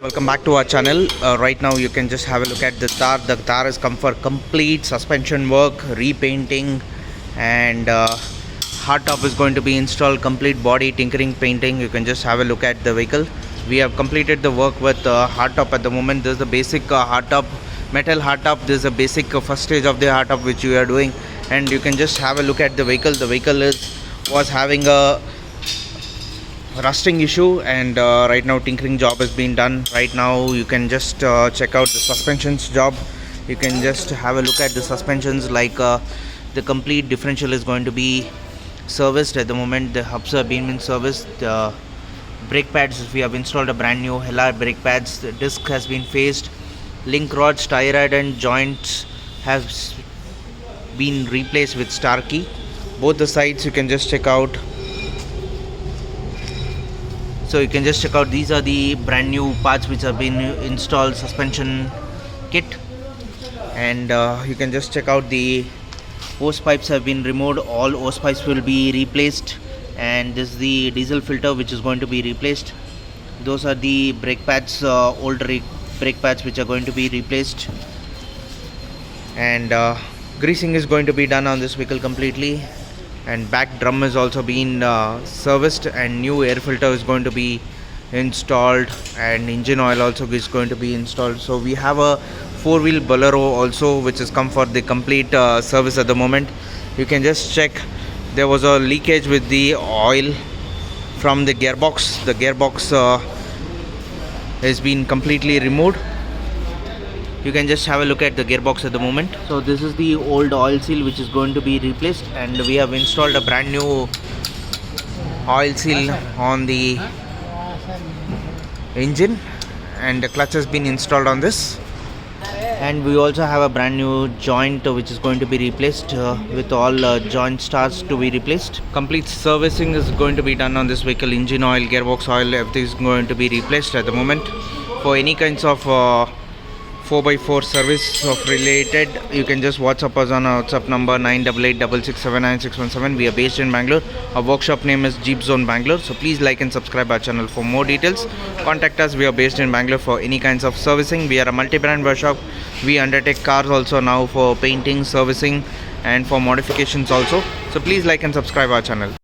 Welcome back to our channel. Right now you can just have a look at the Thar. The Thar has come for complete suspension work, repainting, and hardtop is going to be installed, complete body tinkering, painting. You can just have a look at the vehicle. We have completed the work with hardtop at the moment. This is the basic hardtop, metal hardtop. This is the basic first stage of the hardtop which we are doing, and you can just have a look at the vehicle. The vehicle was having a rusting issue, and right now tinkering job has been done. Right now you can just check out the suspensions job. You can just have a look at the suspensions, like the complete differential is going to be serviced at the moment. The hubs are being serviced. The brake pads, we have installed a brand new LR brake pads. The disc has been faced. Link rods, tie rod and joints have been replaced with star key. Both the sides you can just check out. So you can just check out, these are the brand new parts which have been installed, suspension kit, and you can just check out the hose pipes have been removed. All hose pipes will be replaced, and this is the diesel filter which is going to be replaced. Those are the brake pads, old brake pads which are going to be replaced, and greasing is going to be done on this vehicle completely. And back drum is also been serviced, and new air filter is going to be installed, and engine oil also is going to be installed. So we have a 4-wheel Bolero also which has come for the complete service at the moment. You can just check, there was a leakage with the oil from the gearbox. The gearbox has been completely removed. You can just have a look at the gearbox at the moment. So this is the old oil seal which is going to be replaced, and we have installed a brand new oil seal on the engine, and the clutch has been installed on this. And we also have a brand new joint which is going to be replaced, with all joint stars to be replaced. Complete servicing is going to be done on this vehicle. Engine oil, gearbox oil, everything is going to be replaced at the moment. For any kinds of 4x4 service of related, you can just WhatsApp us on our WhatsApp number 9886679617. We are based in Bangalore. Our workshop name is Jeepzone Bangalore. So please like and subscribe our channel for more details. Contact us. We are based in Bangalore for any kinds of servicing. We are a multi-brand workshop. We undertake cars also now for painting, servicing, and for modifications also. So please like and subscribe our channel.